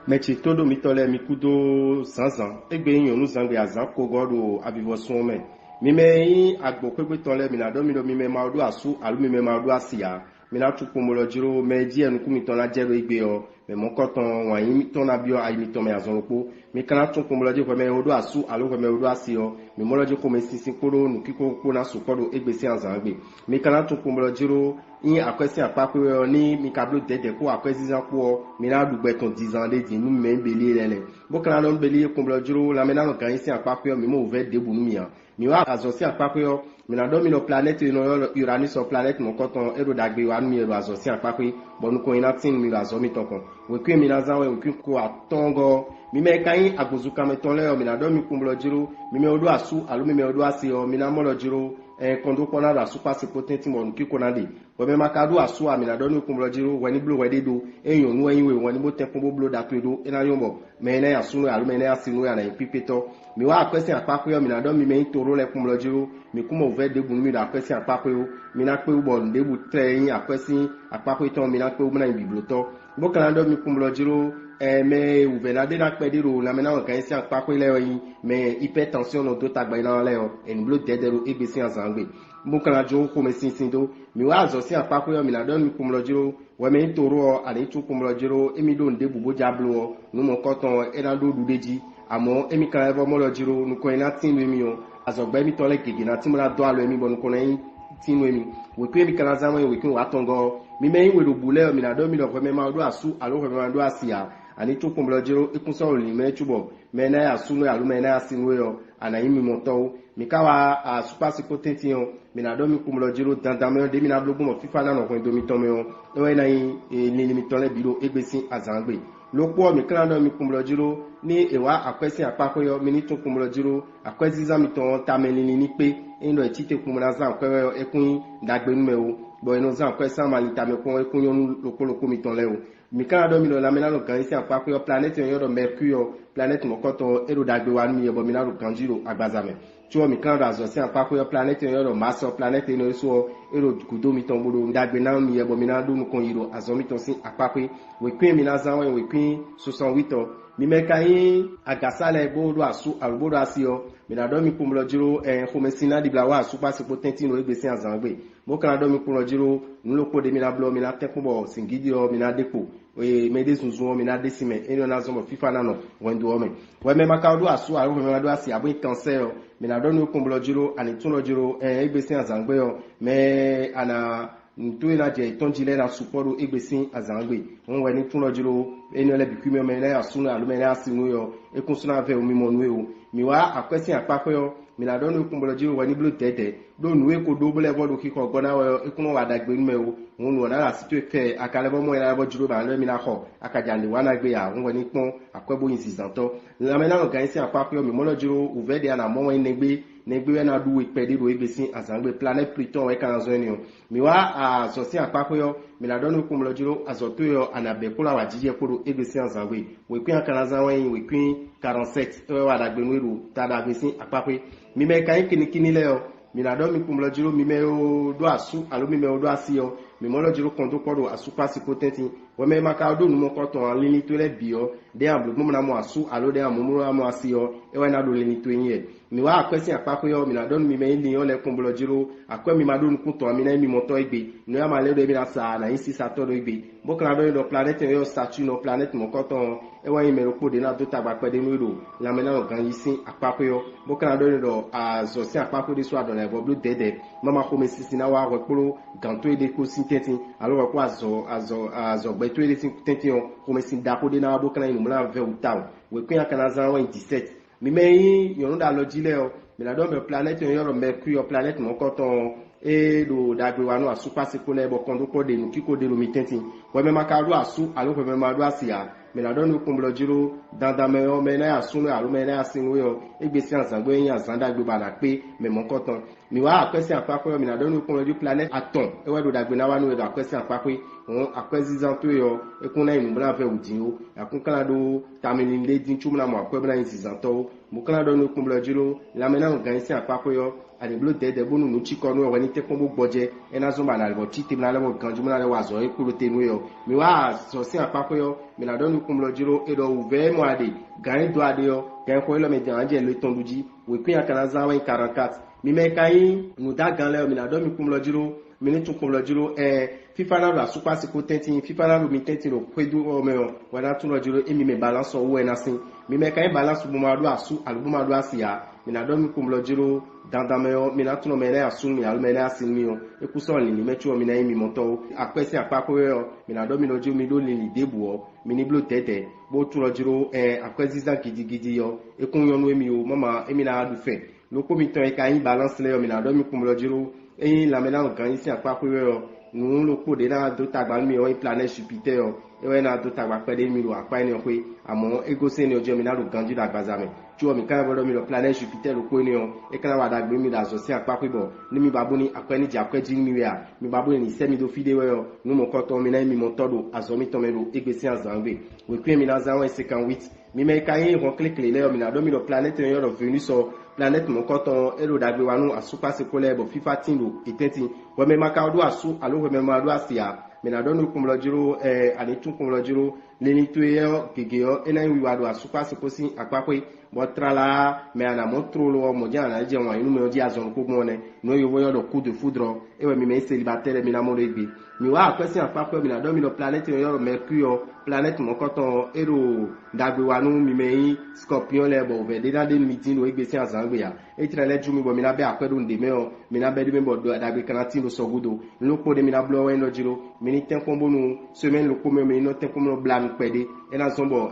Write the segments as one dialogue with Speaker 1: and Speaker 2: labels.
Speaker 1: Mechi todo mitole mikudo zanzan egbe yin onu zangbe azan kogodo avivosun me mime yin agbo kwegbe tole minado mido mime maudu asu alu mime maudu asia mina tupo molo jiro me die nu kumi tona jero egbe o me mokoton wa yin tona bio ayi miton me azon lopo mi kana tupo molo jiro me odu asu alu me odu asio mi molo jiro ko me sinsin koro nu kiko ko na sukodo egbe si azan egbe mi kana tupo molo jiro yin akwesi apape ni mi kablo dede ko akwesi zan ko mi na dugbe ton 10 ans de nu me beli lele bo kana no beli ko molo jiro la me na no kan isi apape mi mo ouvert de bu nu mi mi wa azosi apape mi na do mi no planète no Uranus o planète mon koton ero dagbe wa mi ero azosi apape bonu ko ina tin mi azo mi tokon we kwe mi na zan we kwe ko atongo mi me kan agbozuka me ton le mi na do mi ko molo jiro mi me odo asu alu mi me odo asi o mi na molo jiro kondo kona da super potenti mon ki kona de we me makadu asu ami na donu kumlo jiro weni blo wedi do enyo nu enwe woni mo tempo blo da pedo ena yombo me na asu alu me na asinu ya na pipeto mi wa akwesi apako yo mi na do mi me toro le kumlo jiro mi kuma ove de bu mi da akwesi apako yo mi na pe ubo de bu treyin akwesi apako to mi na pe ubo na bibloto bo kana do mi kumlo jiro me uvenade na pediro la mena kan isi apako ile yin me hypertension no do tagba na le o en blo dedero egbesi azangbe mo kana jo ko me sinsin do mi wa zo si apako yo mi na don mi kumlo jiro we me toro ani tu kumlo jiro emi do nde bubo jablo no mo koton e na do dudeji amo emi kan evo mo lo jiro nu ko ina tin mi o azogbe mi tole gege na tin mo na do alo emi bonu ko na tin we mi we pe mi kana zanwe we kin wa tongo mi me yin we do bule mi na do mi lo ko me ma do asu alo ko me ma do asia ani tu kumlo jiro ikunso oli me chubo me na ya sunu alu me na ya sinwe yo ana yimi moto mi kawa a super potenti yo mi na do mi kumlo jiro dandame de mi na blogu mo fifa na no ko do mi to me yo e na yin ni mi to le biro egbesi azangbe lopo mi kana do mi kumlo jiro ni ewa akwesi apako yo mi ni tu kumlo jiro akwesi za mi to tamelini ni pe ino etite kumna za ko ekun dagbe nu me o bo ino za ko sa mali tame ko ekun yo loko mi to le o mi kana do mi lo la mena lo kan isi apako yo planète yo do mercure planète mo koto ero dagbe wa mi bo mi na lo kan jiro agbazame tuo mi kana do azosi apako yo planète yo do maso planète no so ero kudo mi ton bolo dagbe na mi bo mi na do nu kon yiro azomi ton si apako we pin mi na za we pin 68 mi me kan agasale bodo asu albodo asio mi na do mi kumlo jiro khomesina di blawa super potenti no egbesi azangbe mo kana do mi kumlo jiro nlopo de mi na blo mi na tekunbo singidi o mi na depo we me de sunsun mi na desime eno na zomo fifa na no wendo o me we me maka do asu aro me do asi abo cancer mi na do mi kumlo jiro ani tuno jiro egbesi azangbe o me ana ntu ina je tonjile na suporo egbesi azangbe won we ni tuno jiro eno le bikumi me na asu na alu me na asinu yo ekunsuna ve o mi mo nu o mi wa akwesi apako yo mi na do ni kumlo jiro we ni blo tete do nu e ko do bele bodo kiko gona we ekunu wa dagbe nu me o won nu na asi to ke akale bo mo ina bo jiro ba le mi na ho akajande wa na gbe ya won we ni pon akwebo yin sisanto la me na no kan si apako yo mi mo lo jiro uvede na mo we negbe we na du ipede do egbesi azangbe planet Pluton we kan zo ni o mi wa azosi apako yo mi na do ni kumlo jiro azoto yo anabe kula wa jije kuro egbesi azangbe we pin kan zanwe we pin 47 we wa dagbe nu ru ta dagbe si apako mi me kan kini le o mi na do mi kumlo jiro mi me o do asu alo mi me o do asio mi mo lo jiro kondo kodo asu pasi potenti we me maka do nu mo koton alini to le bio de amblo mo na mo asu alo de amu mo mo asio e we na do lini to yin mi wa akwesi apako yo mi na do mi me ni yo le kumlo jiro akwe mi ma do nu kunto mi na mi moto igbe no ya ma le do mi na sa na isi sa to do igbe bo kana do planète yo statue no planète mo koton e wa yin me ro de na do tagba pe de nu ro la me na gan yisin apako yo bo kana do azosi apako de so adon le bo blu dede mama ko me sisi na wa repolo ganto e de ko sinteti alo ko azo gbe to e de sinteti on ko me sin da ko de na bo kana inu mla ve utaw we kun kana zan wa 17 mi me yon da lo jile o mi na do me planète yon ro mercure planète mo koton e do dagbe wa no asupa sikole bo kondo ko de nu kiko de lo mitenti we me makaru asu alo we me ma do asia mi na do nu kumlo jiro dandame o me na asu alo me na asinwe o egbesi azangbe yin azanda gbe ba na pe me mo koton mi wa akwesi apako mi na do nu kumlo ju planète atom e we do dagbe na wa no do akwesi apako on akwesi zanto yo e kun na inu bra fe udin o akun kana do tamini le din chumna mo akwe bra yin zanto mo kana do nu kumlo jiro la me na gan si apako yo ani blo dede bonu nu chiko no we ni te kombo gboje e na zo ba na bo titi na le bo ganju na le wa zo e kuro te nu yo mi wa so si apako yo mina don kumlo jiro edo uve mo ade gan do ade yo gan ko lo me janje le tonduji we kun akana zawa 44 mi me kai nu da gan le mina don kumlo jiro mini tun kumlo jiro FIFA na la super siko tenti FIFA na mi tenti ro kwedu o me o wada tun lo jiro emi me balance o we na sin mi me kai balance bu ma do asu albu ma do asia mina don kumlo jiro dandameo mina tun me na asu mi alme na asin mi o ekuso ni mi mechu o mina emi moto apese apako yo mina don mi lo jiro mi do ni debu o mini blo tete bo tun lo jiro akwezizan gidigidi yo ekun yo no emi o mama emi na adu fe loko mi ton e kai balance le yo mina don mi kumlo jiro la mena gan ici apako yo nous le coup de na do tagba mi o planète Jupiter o e na do tagba pede mi lo apa ni o pe amo ego se ni ojo mi na lo ganju da gbazame tu o mi kan bo mi lo planète Jupiter lo ko ni o e kan wa da gbe mi da so si apako bo ni mi babu ni apa ni ja kweji mi we a mi babu ni se mi do fide we o nu mo ko to mi na mi mo todo azo mi to me lo egbesi azangbe we kwe mi na zanwe 58 mi me kai ron click le o mi na do mi lo planète yo Venus so planète mon coton elo dagbe wanu asupa se kole bo FIFA tinlo etenti we me maka do asu alo we me ma do asia me na do no kumlo jiro ani tun kumlo jiro leni tuyo gegeyo ena wi wa do asupa se kosi apapwe bo trala me ana motro lo mo ja na je won inu me oji azon ko gbon ne no yo yo do coup de foudre e we mi me célibataire mi na mo regbe mi wa akwesi apapwe mi na do mi lo planète yo mercure planète mon coton elo dagbe wanu mi me scorpion le bo ve de na de meeting lo egbesi azangbe ya e trele jumi bo mi na be akwedo ndeme o mi na be de me bo dagbe kanati lo sogudo lo ko de mi na blow en lo jiro mi ni ten kombo nu semaine lo ko me mi no ten kombo blam pede e na zombo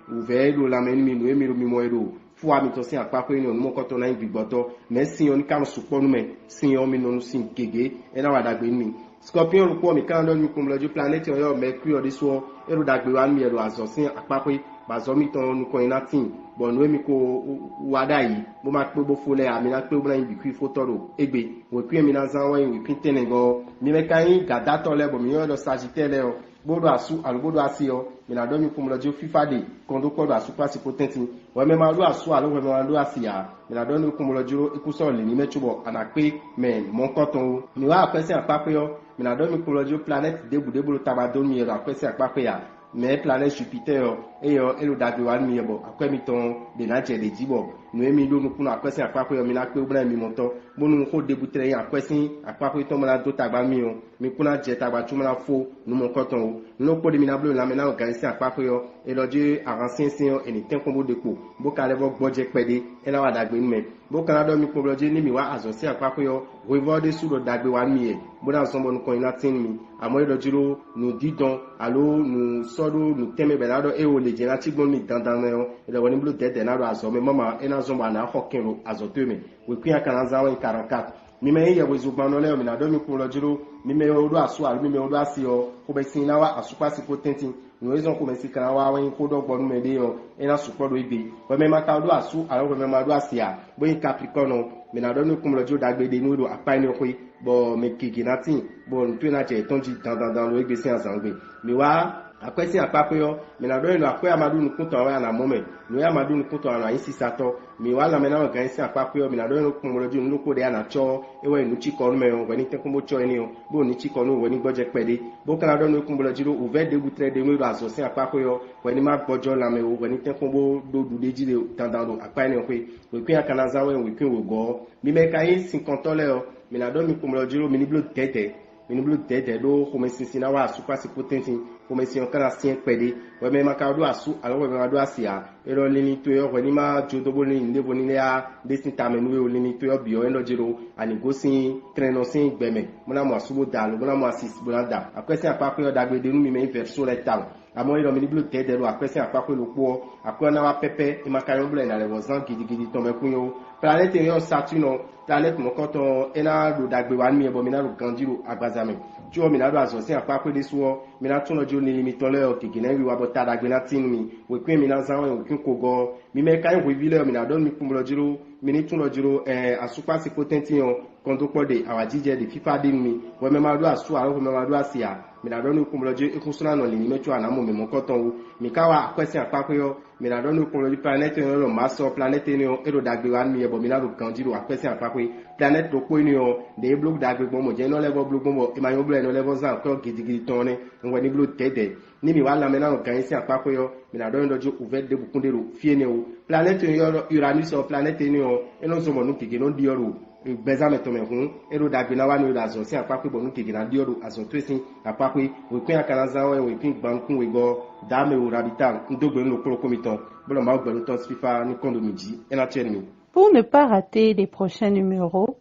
Speaker 1: uve lo la me mi no e mi lo mi mo edo fu ami to sin apako ni mo ko to na igboto me sin oni kam supo nu me sin o mi no sin gege e na wa dagbe ni scorpion lo ko mi kan do mi kumlo ju planète yo mercure de so ero dagbe wa mi ero azo sin apako bazomi ton nu ko inatin bon we mi ko wada yi mo ma pe bo fole ami na pe bo na bi ku fotoro egbe we ku mi na zan wa yi pin tenengo mi me kan gada to le bo mi yo do sagittaire le o bodo asu albodo asio mi na do mi kumlo ju FIFA de kondo ko do asu pasi potenti we me ma do asu alo we me ma do asia mi na do mi kumlo ju ikuso le ni mechubo ana pe men mon koton mi wa apese apape yo mi na do mi kumlo ju planet debu tabado mi yo apese apape ya mais planète Jupiter et elo dagbe wan mi bo akwe mi ton de na je de jibo no emi do nu kunu akwese apako yo mi na pe obna mi moto bonu ko debutre yan akwese apako to mo na do tagba mi o mi kuna je tagba tu mo na fo nu mo koton o no po de mi na blo la me na organiser apako yo e lo je aransin sin yo eni ten kombo depo bo ka le bo gboje pede e na wa dagbe mi bo kan do mi ko lo je ni mi wa azosi apako yo we vo de su do dagbe wan mi e bo na so mo nu ko ina tin mi amo e lo jiro nu didon alo nu sodo nu teme be na do e o le je na ti gbon mi dandan me o e lo woni blo tete na do azo me mama e na zomba na hokero azoteme we kuya kana zawa 44 mi me ye we zubano le mi na do mi ko lo jiro mi me odo asu alu mi me odo asio ko be sin na wa asupa si potenti no ezon ko me si kana wa wen ko do gbonu me de yo e na supo do igbe we me maka odo asu alo we me ma do asia bo in capricorn mi na do mi ko lo jiro dagbe de nu do apa ni ko bo me kiki natin bo ntu na je tonji dandan lo igbe sin azangbe mi wa akwesi apako yo mi na do ilo akwe amadu nukunto wa na moment no ya amadu nukunto na isi sato mi wa la mena organize apako yo mi na do ilo kumoloju nloko de na cho ewe nu chiko no me o we ni tenko cho eni o bo ni chiko no we ni gboje pede bo kana do no kumoloju o ve de butre de no aso sin apako yo we ni ma gbojo la me o we ni tenko bo do du de jile tandando apa ni o pe we kun akana zawe we kun we go mi me kai 50 le o mi na do mi kumoloju mi ni blo tete miniblu tete do komesi na wa super si potenti komesi on kana sien pede we me maka do asu alo we ma do asia ero lini to yo we ni ma jodo bo ni ndebo ni ya destin tamenu we lini to yo bi o eno jiro ani go sin treno sin gbeme mo na mo asubo dalo mo na mo assist bo na da akwese apako yo dagbe de nu mi me verso letal amo iro miniblu tete do akwese apako lo po akwa na wa pepe e maka yo blo na le wozan gidigidi to me kunyo planète yo Saturne planète mo koto ena do dagbe wan mi ebo mi na ro ganjiro agbazame jo mi na do azosin apako de so mi na tun lojo ni limito le o kiki na wi wa bota dagbe na tin mi we kwen mi na zanwe we kwen kogo mi me kan we vile mi na don mi kumlo jiro mi ni tun lojiro asupa si potenti yo kondo pode awajije de FIFA din mi we me ma do asu aro we me ma do asia mi na don mi kumlo jiro ikusuna no limi mecho ana mo me mo koton mi kawa akwese apako yo mina do no ko planète no maso planète no ero dagbe wan mi e bo mina ro kanji ro apese apapwe planète do ko ni o de block dagbe bo mo je no level block bo mo e ma yo blo no level za ko gidigidi tone ngwe ni blo tede ni mi wala mena no kan isi apapwe yo mina do ndo jo ouvert de bukunde ro fie ne o planète yo Uranus o planète ni o eno zo mo no kige no di oro bezame tome hun ero dagbe na wani da zo si apapwe bo no kige na di oro azo twesi apapwe we pin akana za o we pin bankun we go dame o rabita ndogbe no kro komito bolo ma gbe no to fifa ni kondo miji ena chenmi.
Speaker 2: Pour ne pas rater les prochains numéros,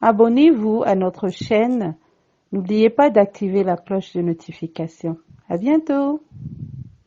Speaker 2: abonnez-vous à notre chaîne. N'oubliez pas d'activer la cloche de notification. À bientôt!